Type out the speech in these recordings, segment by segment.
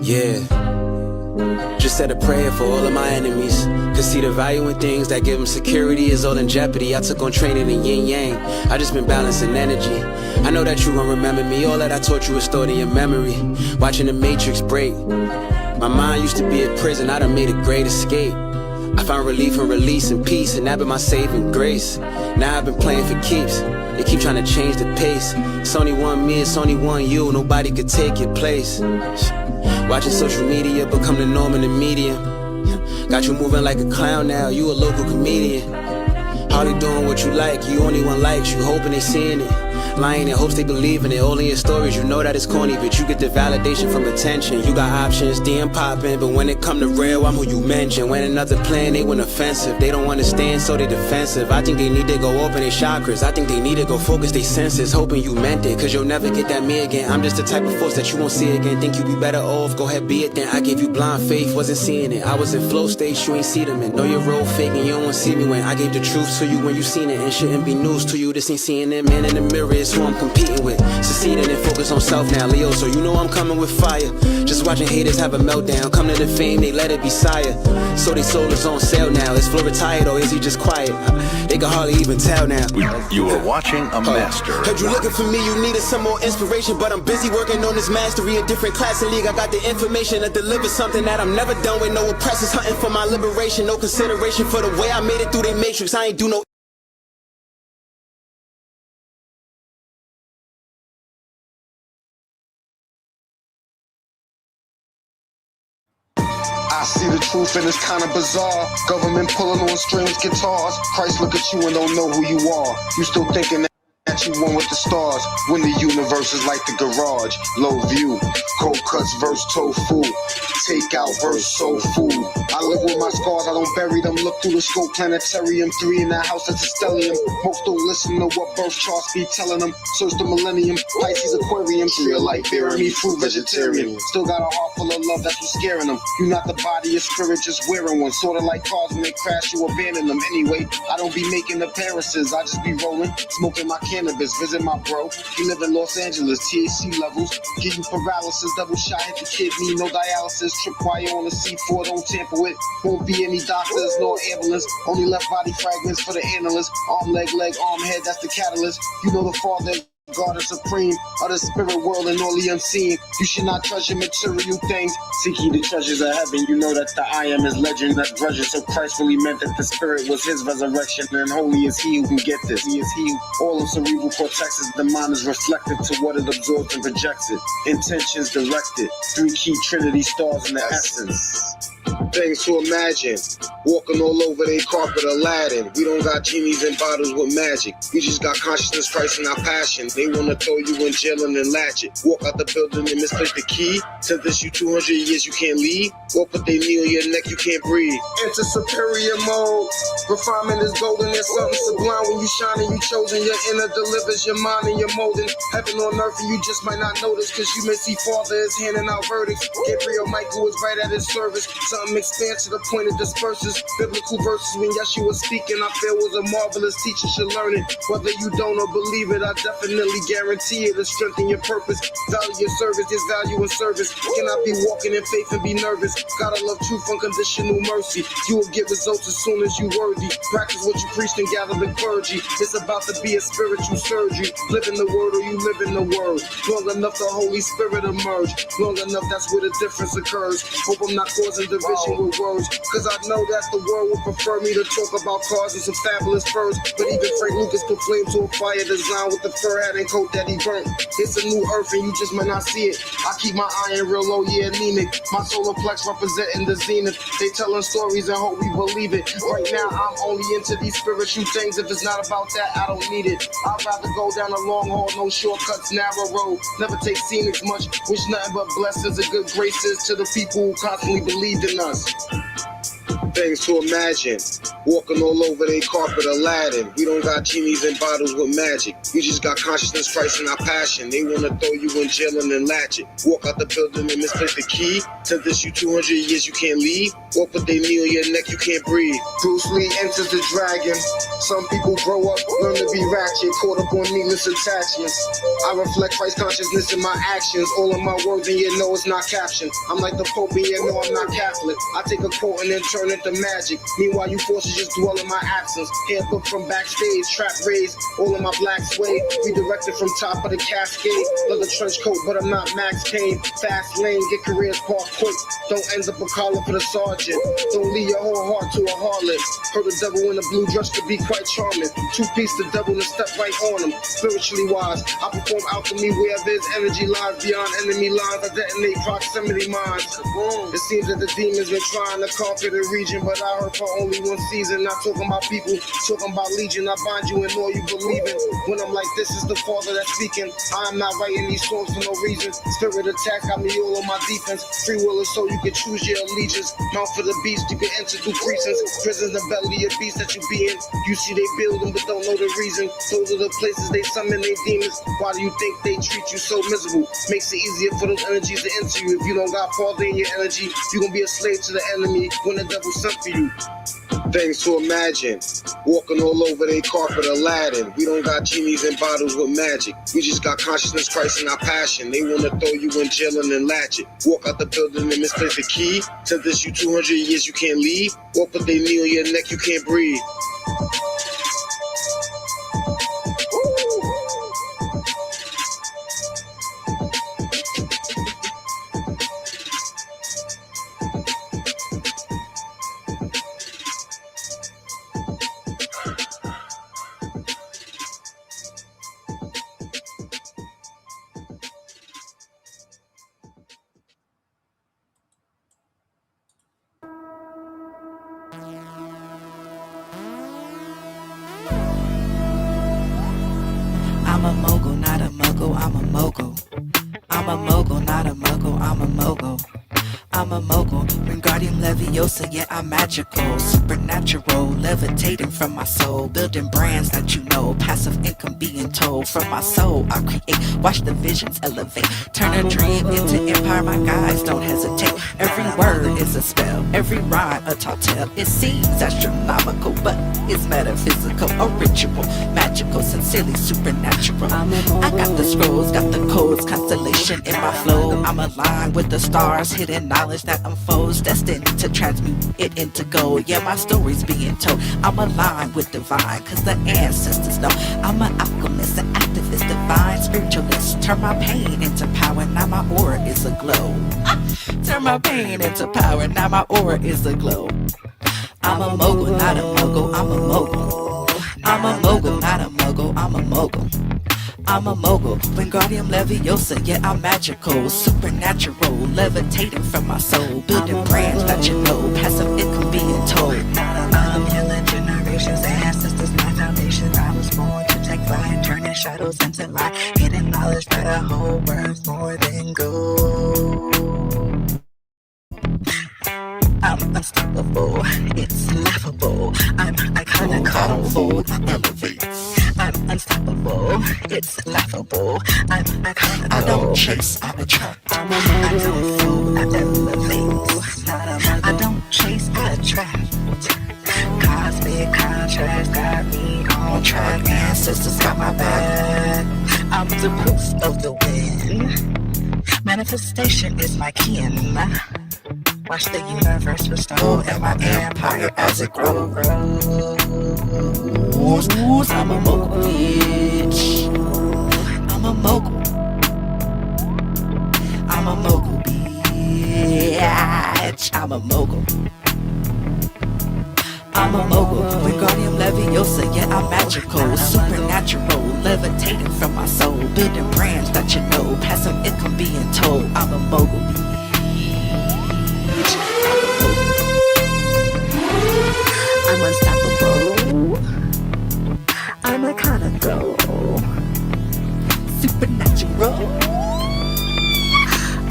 Yeah. Just said a prayer for all of my enemies. Cause see the value in things that give them security is all in jeopardy. I took on training in yin yang. I just been balancing energy. I know that you gon' remember me. All that I taught you is stored in your memory. Watching the matrix break. My mind used to be a prison. I done made a great escape. I found relief and release and peace, and that been my saving grace. Now I've been playing for keeps. They keep trying to change the pace. It's only one me, it's only one you. Nobody could take your place. Watching social media become the norm in the media. Got you moving like a clown now, you a local comedian. Hardly doing what you like, you only one likes, you hoping they seeing it. Lying in hopes they believe in it, all in your stories, you know that it's corny, but you get the validation from attention. You got options, DM popping, but when it come to real, I'm who you mention. When another plan, they went offensive. They don't understand, so they defensive. I think they need to go open their chakras. I think they need to go focus their senses, hoping you meant it, cause you'll never get that me again. I'm just the type of force that you won't see again. Think you be better off, go ahead, be it then. I gave you blind faith, wasn't seeing it. I was in flow state, you ain't see them in. Know your role fake and you don't want to see me when I gave the truth to you when you seen it. And shouldn't be news to you, this ain't seeing it. Man in the mirror is who I'm competing with. Succeeding and focus on self now, Leo, so you know I'm coming with fire. Just watching haters have a meltdown. Come to the fame, they let it be sire. So they soul is on sale now. Is Flo retired or is he just quiet? They can hardly even tell now. You are watching a master. Heard you looking for me, you needed some more inspiration, but I'm busy working on this mastery. A different class and league, I got the information to deliver something that I'm never done with. No oppressors hunting for my liberation. No consideration for the way I made it through the matrix. I ain't do no I see the truth and it's kinda bizarre. Government pulling on strings, guitars. Christ look at you and don't know who you are. You still thinking that you one with the stars, when the universe is like the garage. Low view, cold cuts verse tofu. Take out verse soul food. I live with my scars, I don't bury them. Look through the scope, planetarium 3 in that house that's a stellium. Most don't listen to what birth charts be telling them. Search the millennium, Pisces, Aquarium, tree of life, bearing me fruit, vegetarian. Still got a heart full of love, that's what's scaring them. You not the body, your spirit, just wearing one. Sorta like cars when they crash, you abandon them. Anyway, I don't be making appearances, I just be rolling, smoking my cannabis. Visit my bro, he live in Los Angeles, THC levels. Give you paralysis, double shot, hit the kidney, no dialysis. Trip wire on the C4, don't tamper with. Won't be any doctors, no ambulance. Only left body fragments for the analyst. Arm, leg, arm, head, that's the catalyst. You know the father, God is supreme of the spirit world and all the unseen. You should not treasure material things. Seek ye the treasures of heaven. You know that the I am is legend, that grudges. So Christ really meant that the spirit was his resurrection. And holy is he who can get this. He is he. All of cerebral cortex is the mind is reflective to what it absorbs and projects it. Intentions directed. 3 key trinity stars in the essence. Things to imagine. Walking all over they carpet Aladdin. We don't got genies and bottles with magic. We just got consciousness, Christ, and our passion. They wanna throw you in jail and then latch it. Walk out the building and misplace the key. Sentence you 200 years, you can't leave. Or put their knee on your neck, you can't breathe. Enter superior mode. Refinement is golden, there's something sublime when you shine and you chosen. Your inner delivers your mind and your molding. Heaven on earth and you just might not notice, cause you may see Father is handing out verdicts. Gabriel Michael is right at his service. Something expands to the point it disperses. Biblical verses when Yeshua was speaking, I feel was a marvelous teacher should learn it. Whether you don't or believe it, I definitely guarantee it. To strengthen your purpose, value your service, there's value in service. Cannot be walking in faith and be nervous. Gotta love truth, unconditional mercy. You will get results as soon as you worthy. Practice what you preach and gather the clergy. It's about to be a spiritual surgery. Live in the word or you live in the word. Long enough the Holy Spirit emerge. Long enough that's where the difference occurs. Hope I'm not causing division with words, cause I know that the world would prefer me to talk about cars and some fabulous furs. But even Frank Lucas put flame to a fire design with the fur hat and coat that he burnt. It's a new earth and you just might not see it. I keep my iron real low, yeah, anemic. My solar plex representing the zenith. They telling stories and hope we believe it. Right now I'm only into these spiritual things. If it's not about that, I don't need it. I'd rather go down a long haul, no shortcuts, narrow road. Never take scenics much. Wish nothing but blessings and good graces to the people who constantly believed in us. Things to imagine. Walking all over they carpet, Aladdin. We don't got genies and bottles with magic. We just got consciousness, Christ, and our passion. They wanna throw you in jail and then latch it. Walk out the building and misplace the key. Sentence you 200 years, you can't leave. Or put they knee on your neck, you can't breathe. Bruce Lee enters the dragon. Some people grow up, learn to be ratchet, caught up on needless attachments. I reflect Christ consciousness in my actions. All of my words and you know it's not captioned. I'm like the Pope and you know I'm not Catholic. I take a quote and then turn it to magic. Meanwhile, you forces just dwell in my absence. Hair book from backstage, trap raised, all of my black suede. Redirected from top of the cascade. Leather trench coat, but I'm not Max Kane. Fast lane, get careers parked quick. Don't end up a collar for the sergeant. Don't leave your whole heart to a harlot. Heard the devil in a blue dress to be quite charming. Two-piece the devil and step right on him. Spiritually wise, I perform alchemy where there's energy lies beyond enemy lines. I detonate proximity mines. It seems that the demons been trying to conquer the region, but I heard for only one season. Not talking about people, talking about legion. I bind you and all you believe in. When I'm like, this is the Father that's speaking. I am not writing these songs for no reason. Spirit attack got me all on my defense. Free will is so you can choose your allegiance. Mount for the beast, you can enter through precincts. Prisons, the belly of beast that you be in. You see they build them, but don't know the reason. Those are the places they summon their demons. Why do you think they treat you so miserable? Makes it easier for those energies to enter you. If you don't got Father in your energy, you gonna be a slave to the enemy when the devil sent for you. Things to imagine. Walking all over they carpet, Aladdin. We don't got genies and bottles with magic. We just got consciousness, Christ, and our passion. They wanna throw you in jail and then latch it. Walk out the building and misplace the key. Sentence you 200 years, you can't leave. Or put they knee on your neck, you can't breathe. I'm a mogul, not a muggle, I'm a mogul. I'm a mogul, not a muggle, I'm a mogul. I'm a mogul, Wingardium Leviosa, yeah I'm magical. Supernatural, levitating from my soul. Building brands that you know, passive income being told. From my soul I create, watch the visions elevate. Turn a dream into empire, my guys don't hesitate. Every word is a spell, every rhyme a tall tale. It seems astronomical, but it's metaphysical. A ritual, magical, sincerely supernatural. I got the scrolls, got the codes, constellation in my flow. I'm aligned with the stars, hidden knowledge that unfolds, destined to transmute it into gold. Yeah, my story's being told. I'm aligned with divine, cause the ancestors know. I'm an alchemist, an activist, divine spiritualist. Turn my pain into power, now my aura is a glow. Turn my pain into power, now my aura is a glow. I'm a mogul, not a mogul, I'm a mogul. I'm a mogul, not a muggle, I'm a mogul. I'm a mogul, Wingardium Leviosa, yeah I'm magical. Supernatural, levitating from my soul. Building brands that you know, passive income being told. I'm healing generations, ancestors, my foundations. I was born to take flight, turning shadows into light. Hidden knowledge that a whole world's more than gold. I'm unstoppable, it's laughable. I'm iconical, I'm unstoppable, it's laughable. I'm iconical. I don't chase, I attract. I don't fool, I elevate. I don't chase, I attract. Cosmic contrast got me on track. Ancestors got my back. I'm the proof of the win. Manifestation is my kin. Watch the universe restore and my empire as it grows. I'm a mogul, bitch. I'm a mogul. I'm a mogul, bitch. I'm a mogul. I'm a mogul, Wingardium Leviosa, yeah I'm magical. Supernatural, levitating from my soul. Building brands that you know, passive income being told. I'm a mogul, bitch. I'm unstoppable. I'm iconical. Supernatural.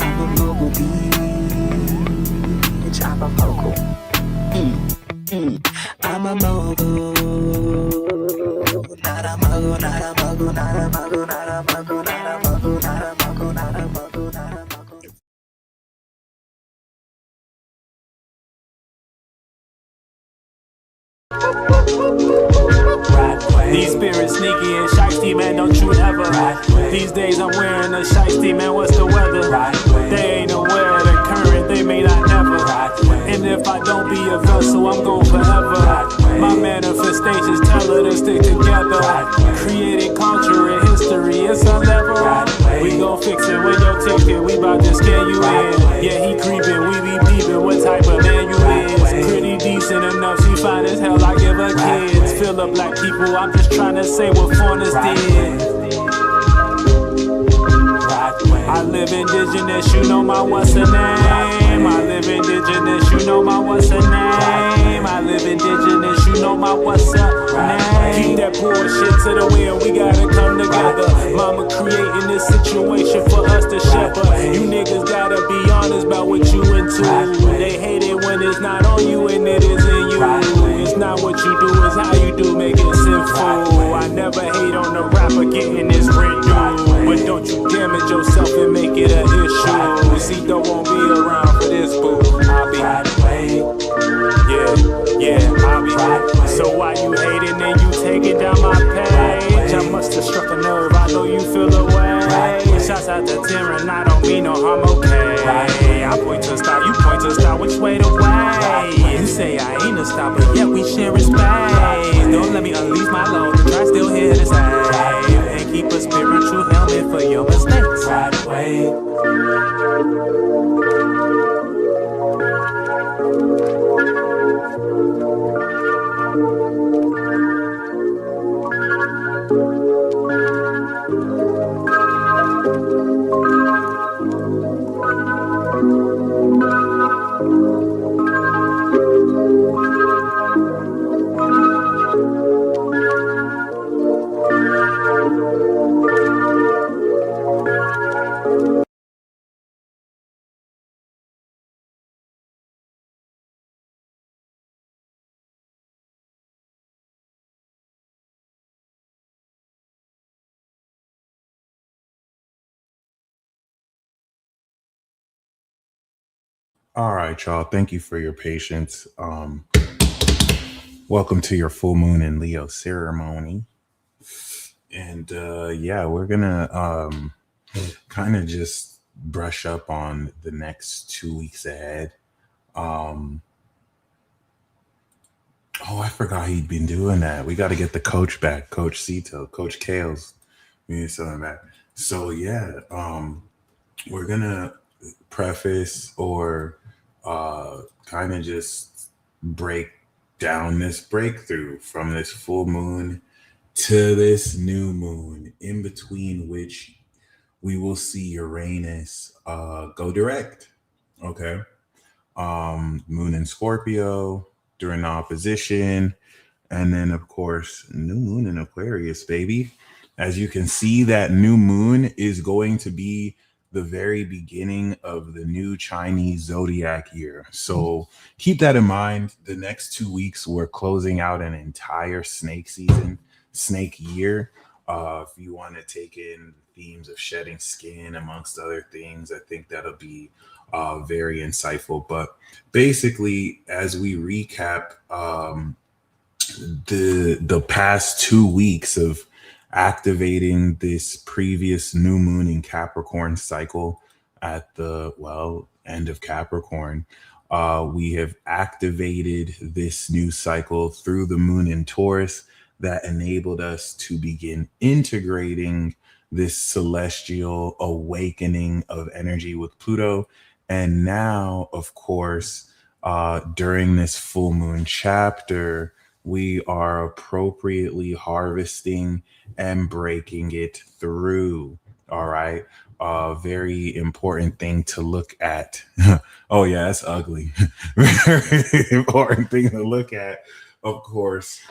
I'm a mogul, bitch. I'm a mogul. I'm a mogul. These days I'm wearing a shiesty, man, what's the weather? They ain't aware of the current, they may not never. And if I don't be a vessel, I'm gone forever. My manifestations tell her to stick together. Creating culture and history, it's a level. We gon' fix it with your ticket, we bout to scan you in. Yeah, he creepin', we be peepin', what type of man you is? Pretty decent enough, she fine as hell, I give her kids. Fill up black people, I'm just tryna say what foreigners did. I live indigenous, you know my what's her name. I live indigenous, you know my what's her name. I live indigenous, you know my what's her name. Keep that bullshit to the wheel, we gotta come together. Mama creating this situation for us to shepherd. You niggas gotta be honest about what you into. They hate it when it's not on you and it is in you. It's not what you do, it's how you do, make it sinful. I never hate on the rapper getting his rent due, but don't you damage yourself and make it an issue. See, don't won't be around for this, boo. I'll be I'll be so why you hating and you taking down my page? I must have struck a nerve, I know you feel away. Shouts out to Tyrann, I don't mean no harm, okay. I point to a star, you point to a star, which way the way? You say I ain't a star, but yet we sharing space. Don't let me unleash my load, try still here to save. And keep a spiritual helmet for your mistakes. Right way. All right, y'all. Thank you for your patience. Welcome to your full moon in Leo ceremony. And we're gonna kind of just brush up on the next 2 weeks ahead. Oh, I forgot he'd been doing that. We got to get the coach back, Coach Cito, Coach Kales. We need something back. So we're gonna preface or kind of just break down this breakthrough from this full moon to this new moon, in between which we will see Uranus go direct. Okay. Moon in Scorpio during the opposition. And then, of course, new moon in Aquarius, baby. As you can see, that new moon is going to be the very beginning of the new Chinese zodiac year. So keep that in mind. The next 2 weeks, we're closing out an entire snake season, snake year. If you want to take in themes of shedding skin, amongst other things, I think that'll be very insightful. But basically, as we recap the past 2 weeks of activating this previous new moon in Capricorn cycle at the end of Capricorn, we have activated this new cycle through the moon in Taurus that enabled us to begin integrating this celestial awakening of energy with Pluto. And now, of course, during this full moon chapter, we are appropriately harvesting and breaking it through. All right. Very important thing to look at. Oh, yeah, that's ugly. Very important thing to look at, of course,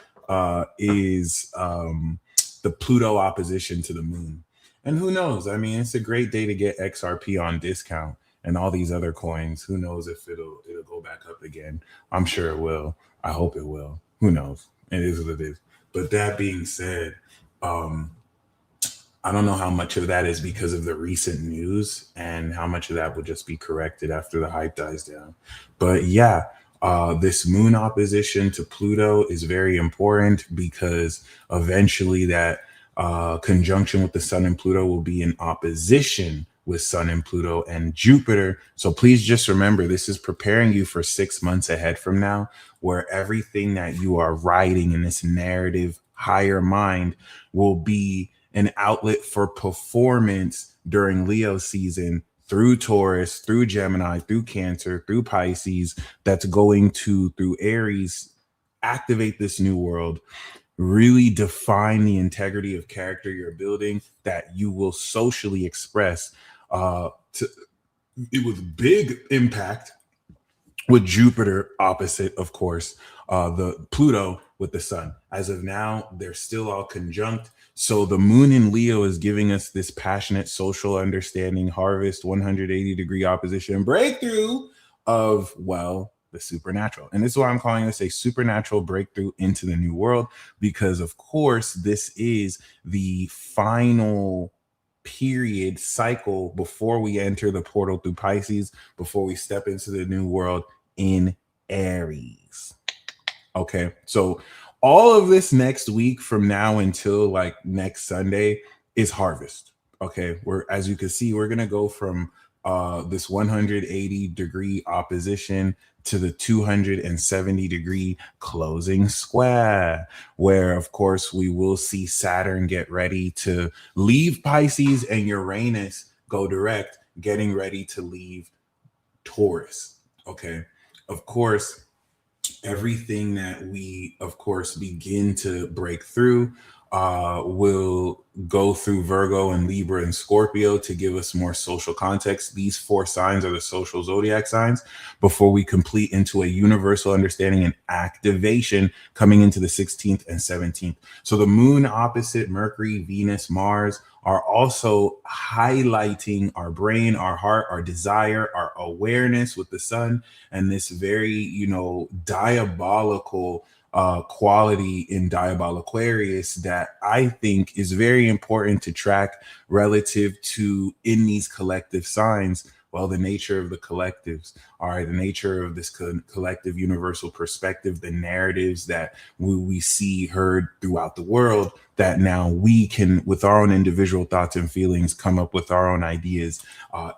is the Pluto opposition to the moon. And who knows? I mean, it's a great day to get XRP on discount and all these other coins. Who knows if it'll go back up again? I'm sure it will. I hope it will. Who knows? It is what it is. But that being said, I don't know how much of that is because of the recent news and how much of that will just be corrected after the hype dies down. But yeah, this moon opposition to Pluto is very important because eventually that conjunction with the Sun and Pluto will be in opposition with Sun and Pluto and Jupiter. So please just remember, this is preparing you for 6 months ahead from now, where everything that you are writing in this narrative higher mind will be an outlet for performance during Leo season, through Taurus, through Gemini, through Cancer, through Pisces, that's going to, through Aries, activate this new world, really define the integrity of character you're building that you will socially express. It was big impact with Jupiter opposite, of course, the Pluto with the Sun. As of now, they're still all conjunct. So the moon in Leo is giving us this passionate social understanding, harvest, 180-degree opposition, breakthrough of, well, the supernatural. And this is why I'm calling this a supernatural breakthrough into the new world, because of course, this is the final period cycle before we enter the portal through Pisces, before we step into the new world in Aries. Okay, so all of this next week from now until like next Sunday is harvest. Okay, as you can see, we're gonna go from this 180-degree opposition to the 270-degree closing square, where of course we will see Saturn get ready to leave Pisces and Uranus go direct, getting ready to leave Taurus. Okay, of course, everything that we, of course, begin to break through will go through Virgo and Libra and Scorpio to give us more social context. These 4 signs are the social zodiac signs before we complete into a universal understanding and activation coming into the 16th and 17th. So the moon opposite Mercury, Venus, Mars are also highlighting our brain, our heart, our desire, our awareness with the sun, and this very, diabolical quality in Diabol Aquarius that I think is very important to track relative to in these collective signs. Well, the nature of the collectives, all right, the nature of this collective universal perspective, the narratives that we see heard throughout the world, that now we can, with our own individual thoughts and feelings, come up with our own ideas,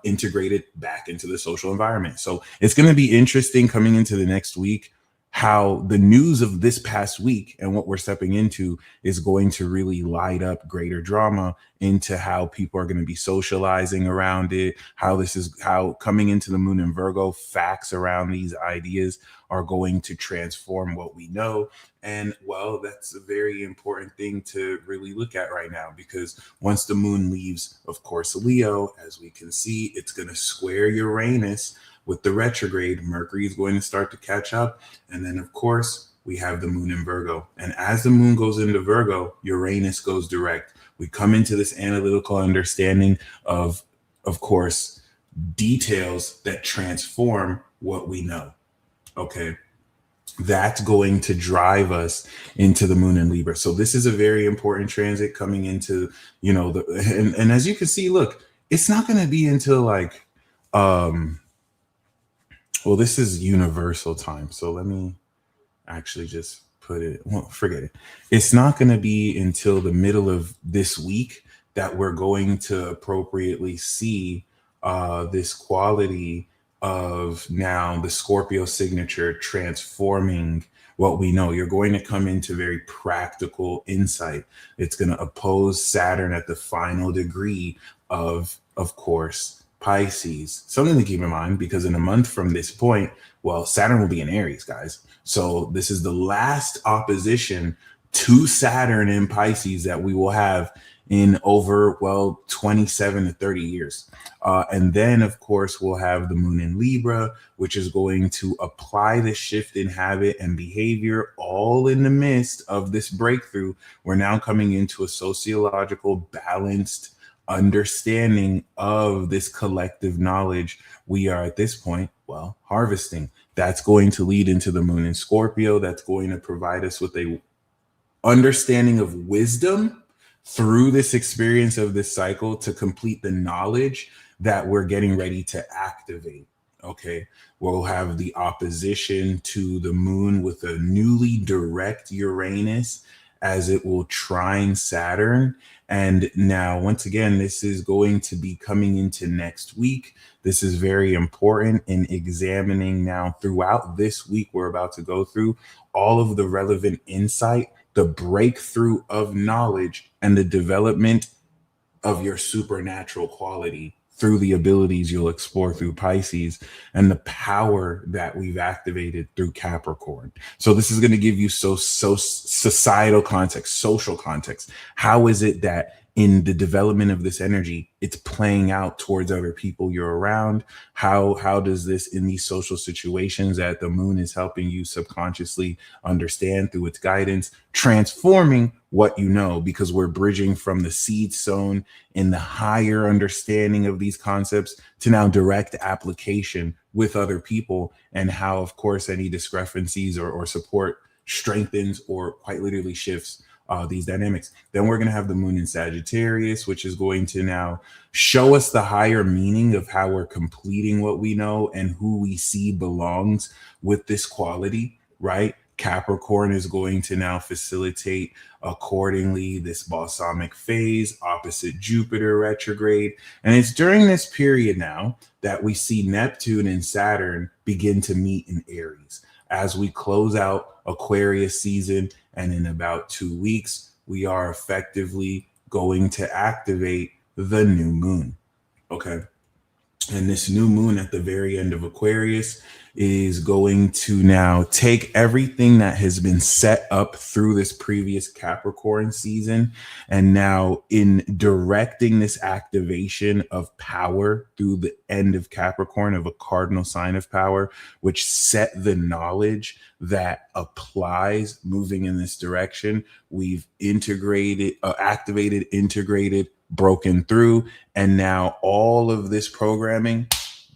integrate it back into the social environment. So it's going to be interesting coming into the next week how the news of this past week and what we're stepping into is going to really light up greater drama into how people are going to be socializing around it, how coming into the moon in Virgo, facts around these ideas are going to transform what we know. And well, that's a very important thing to really look at right now, because once the moon leaves, of course, Leo, as we can see, it's going to square Uranus with the retrograde. Mercury is going to start to catch up. And then, of course, we have the moon in Virgo. And as the moon goes into Virgo, Uranus goes direct. We come into this analytical understanding of course, details that transform what we know. Okay. That's going to drive us into the moon in Libra. So this is a very important transit coming into, and as you can see, look, it's not going to be until like, well, this is universal time. So let me actually just put it, well, forget it. It's not going to be until the middle of this week that we're going to appropriately see this quality of now the Scorpio signature transforming what we know. You're going to come into very practical insight. It's going to oppose Saturn at the final degree of course, Pisces. Something to keep in mind, because in a month from this point, well, Saturn will be in Aries, guys. So this is the last opposition to Saturn in Pisces that we will have in over, 27 to 30 years. And then, of course, we'll have the moon in Libra, which is going to apply the shift in habit and behavior all in the midst of this breakthrough. We're now coming into a sociological balanced understanding of this collective knowledge we are at this point, harvesting. That's going to lead into the moon in Scorpio. That's going to provide us with a understanding of wisdom through this experience of this cycle to complete the knowledge that we're getting ready to activate. Okay, we'll have the opposition to the moon with a newly direct Uranus as it will trine Saturn. And now, once again, this is going to be coming into next week. This is very important in examining now throughout this week we're about to go through all of the relevant insight, the breakthrough of knowledge, and the development of your supernatural quality through the abilities you'll explore through Pisces and the power that we've activated through Capricorn. So this is going to give you so societal context, social context. How is it that in the development of this energy, it's playing out towards other people you're around? How does this in these social situations that the moon is helping you subconsciously understand through its guidance, transforming what you know, because we're bridging from the seed sown in the higher understanding of these concepts to now direct application with other people, and how, of course, any discrepancies or support strengthens or quite literally shifts these dynamics. Then we're going to have the moon in Sagittarius, which is going to now show us the higher meaning of how we're completing what we know and who we see belongs with this quality, right? Capricorn is going to now facilitate accordingly this balsamic phase opposite Jupiter retrograde. And it's during this period now that we see Neptune and Saturn begin to meet in Aries. As we close out Aquarius season, and in about 2 weeks, we are effectively going to activate the new moon. Okay. And this new moon at the very end of Aquarius is going to now take everything that has been set up through this previous Capricorn season, and now in directing this activation of power through the end of Capricorn, of a cardinal sign of power, which set the knowledge that applies moving in this direction. We've activated, integrated, broken through, and now all of this programming,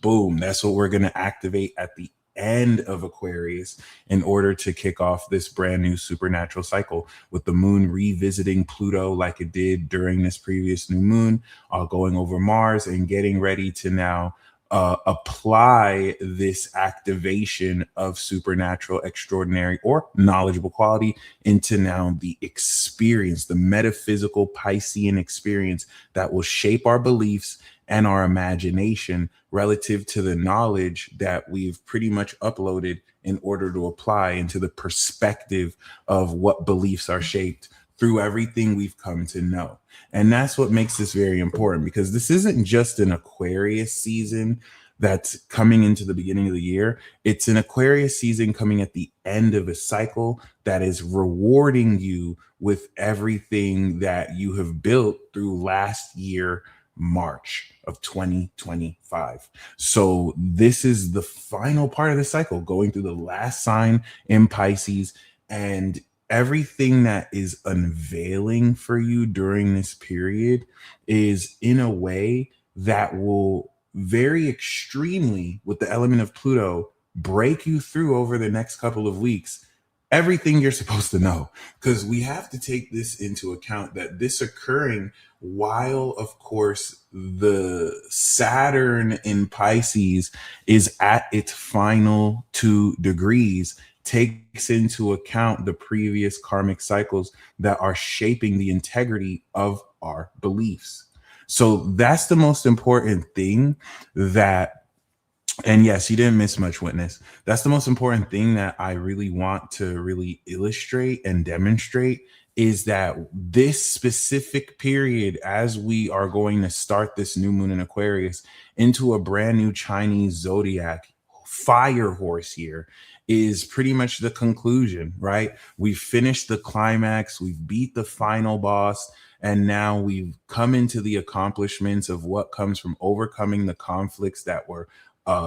boom, that's what we're going to activate at the end of Aquarius in order to kick off this brand new supernatural cycle, with the moon revisiting Pluto like it did during this previous new moon, going over Mars and getting ready to now apply this activation of supernatural, extraordinary, or knowledgeable quality into now the experience, the metaphysical Piscean experience that will shape our beliefs and our imagination relative to the knowledge that we've pretty much uploaded in order to apply into the perspective of what beliefs are shaped through everything we've come to know. And that's what makes this very important, because this isn't just an Aquarius season that's coming into the beginning of the year. It's an Aquarius season coming at the end of a cycle that is rewarding you with everything that you have built through last year, March of 2025. So this is the final part of the cycle, going through the last sign in Pisces, and everything that is unveiling for you during this period is in a way that will very extremely, with the element of Pluto, break you through over the next couple of weeks everything you're supposed to know. Because we have to take this into account, that this occurring while, of course, the Saturn in Pisces is at its final 2 degrees, takes into account the previous karmic cycles that are shaping the integrity of our beliefs. So that's the most important thing that, and yes, you didn't miss much, witness. That's the most important thing that I really want to really illustrate and demonstrate, is that this specific period, as we are going to start this new moon in Aquarius into a brand new Chinese zodiac fire horse year, is pretty much the conclusion, right? We've finished the climax, we've beat the final boss, and now we've come into the accomplishments of what comes from overcoming the conflicts that were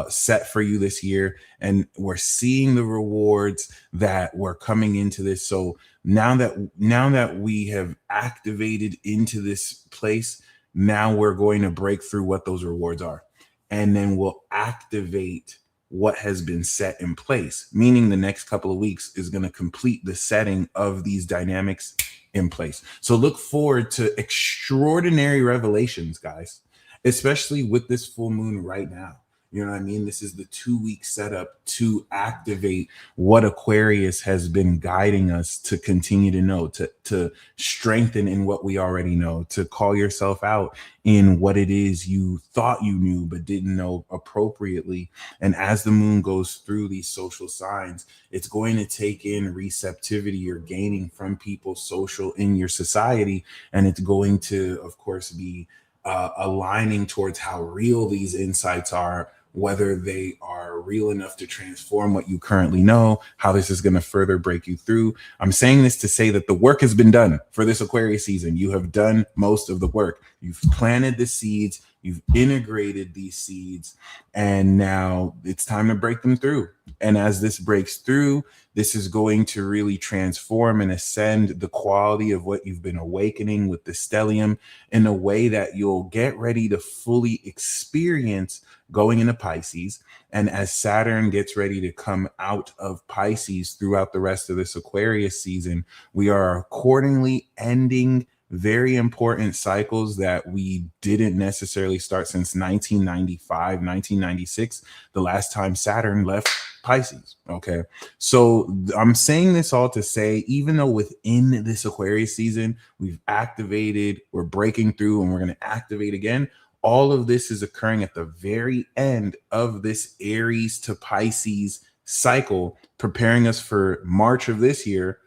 set for you this year. And we're seeing the rewards that were coming into this. So now that we have activated into this place, now we're going to break through what those rewards are. And then we'll activate what has been set in place, meaning the next couple of weeks is going to complete the setting of these dynamics in place. So look forward to extraordinary revelations, guys, especially with this full moon right now. You know what I mean? This is the 2 week setup to activate what Aquarius has been guiding us to continue to know, to strengthen in what we already know, to call yourself out in what it is you thought you knew but didn't know appropriately. And as the moon goes through these social signs, it's going to take in receptivity you're gaining from people social in your society. And it's going to, of course, be aligning towards how real these insights are, whether they are real enough to transform what you currently know, how this is going to further break you through. I'm saying this to say that the work has been done for this Aquarius season. You have done most of the work. You've planted the seeds, you've integrated these seeds, and now it's time to break them through. And as this breaks through, this is going to really transform and ascend the quality of what you've been awakening with the stellium in a way that you'll get ready to fully experience going into Pisces. And as Saturn gets ready to come out of Pisces throughout the rest of this Aquarius season, we are accordingly ending very important cycles that we didn't necessarily start since 1995, 1996, the last time Saturn left Pisces. Okay. So I'm saying this all to say, even though within this Aquarius season, we've activated, we're breaking through, and we're going to activate again, all of this is occurring at the very end of this Aries to Pisces cycle, preparing us for March of this year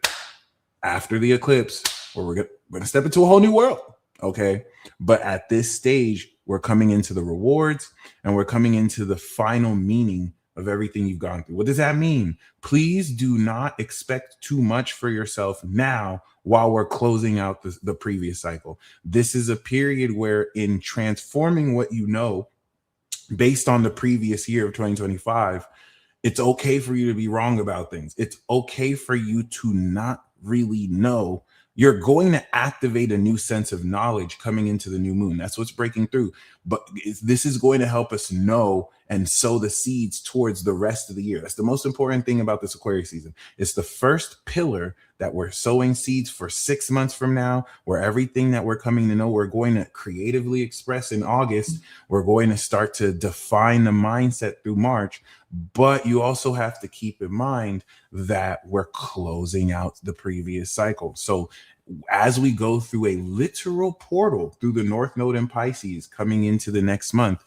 after the eclipse, where we're going to step into a whole new world. Okay. But at this stage, we're coming into the rewards and we're coming into the final meaning of everything you've gone through. What does that mean? Please do not expect too much for yourself now while we're closing out the previous cycle. This is a period where, in transforming what you know based on the previous year of 2025, it's okay for you to be wrong about things. It's okay for you to not really know. You're going to activate a new sense of knowledge coming into the new moon. That's what's breaking through. But this is going to help us know and sow the seeds towards the rest of the year. That's the most important thing about this Aquarius season. It's the first pillar that we're sowing seeds for 6 months from now, where everything that we're coming to know, we're going to creatively express in August. We're going to start to define the mindset through March. But you also have to keep in mind that we're closing out the previous cycle. So as we go through a literal portal through the North Node in Pisces coming into the next month,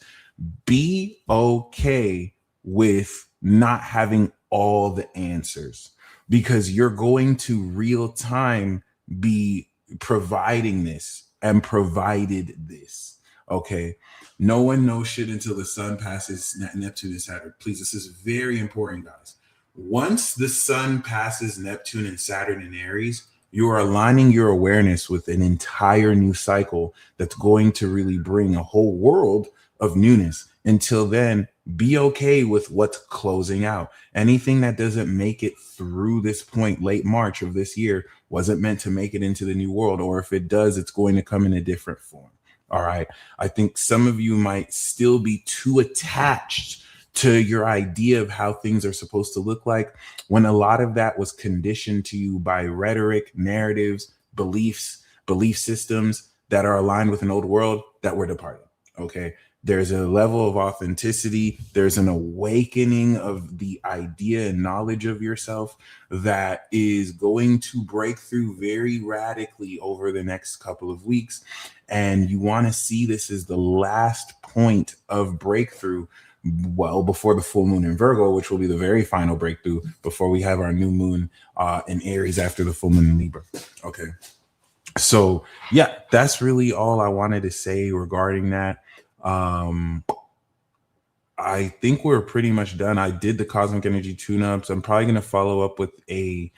be okay with not having all the answers, because you're going to real time be providing this and provided this. Okay. No one knows shit until the sun passes Neptune and Saturn. Please, this is very important, guys. Once the sun passes Neptune and Saturn in Aries, you are aligning your awareness with an entire new cycle that's going to really bring a whole world of newness. Until then, be okay with what's closing out. Anything that doesn't make it through this point, late March of this year, wasn't meant to make it into the new world. Or if it does, it's going to come in a different form. All right. I think some of you might still be too attached to your idea of how things are supposed to look like, when a lot of that was conditioned to you by rhetoric, narratives, beliefs, belief systems that are aligned with an old world that were departed. Okay. There's a level of authenticity. There's an awakening of the idea and knowledge of yourself that is going to break through very radically over the next couple of weeks. And you want to see this as the last point of breakthrough, well before the full moon in Virgo, which will be the very final breakthrough before we have our new moon in Aries after the full moon in Libra. Okay. So yeah, that's really all I wanted to say regarding that. I think we're pretty much done. I did the cosmic energy tune-ups. I'm probably going to follow up with a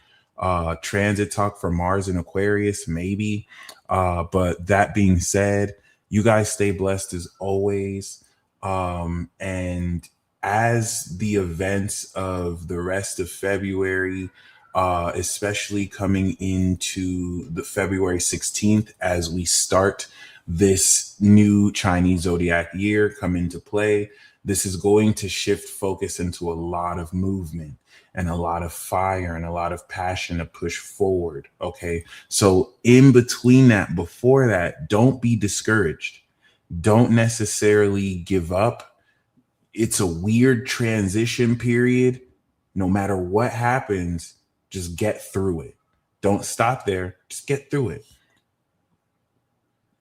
transit talk for Mars and Aquarius, maybe. But that being said, you guys stay blessed as always. And as the events of the rest of February, especially coming into the February 16th, as we start this new Chinese zodiac year, come into play, this is going to shift focus into a lot of movement and a lot of fire and a lot of passion to push forward. Okay. So in between that, before that, don't be discouraged. Don't necessarily give up. it's a weird transition period. No matter what happens, just get through it. Don't stop there. Just get through it.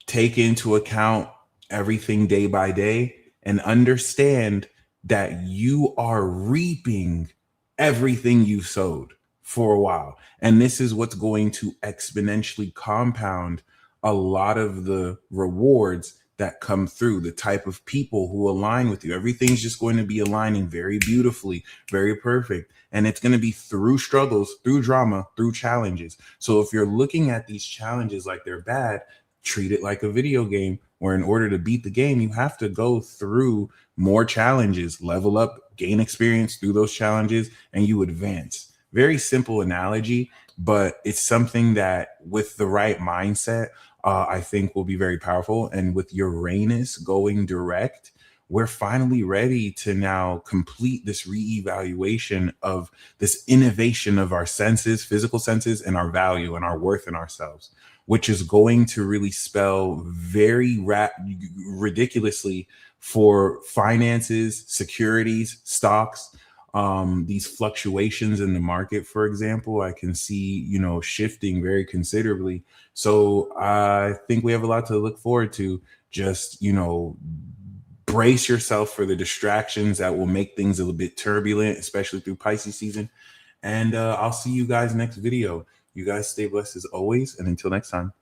Take into account everything day by day and understand that you are reaping everything you sowed for a while. And this is what's going to exponentially compound a lot of the rewards that come through, the type of people who align with you. Everything's just going to be aligning very beautifully, very perfect. And it's going to be through struggles, through drama, through challenges. So if you're looking at these challenges like they're bad, treat it like a video game where in order to beat the game, you have to go through more challenges, level up, gain experience through those challenges, and you advance. Very simple analogy, but it's something that with the right mindset, I think will be very powerful. And with Uranus going direct, we're finally ready to now complete this reevaluation of this innovation of our senses, physical senses, and our value and our worth in ourselves, which is going to really spell very ridiculously for finances, securities, stocks, these fluctuations in the market, for example, I can see, shifting very considerably. So I think we have a lot to look forward to. Just, brace yourself for the distractions that will make things a little bit turbulent, especially through Pisces season. And I'll see you guys next video. You guys stay blessed as always. And until next time.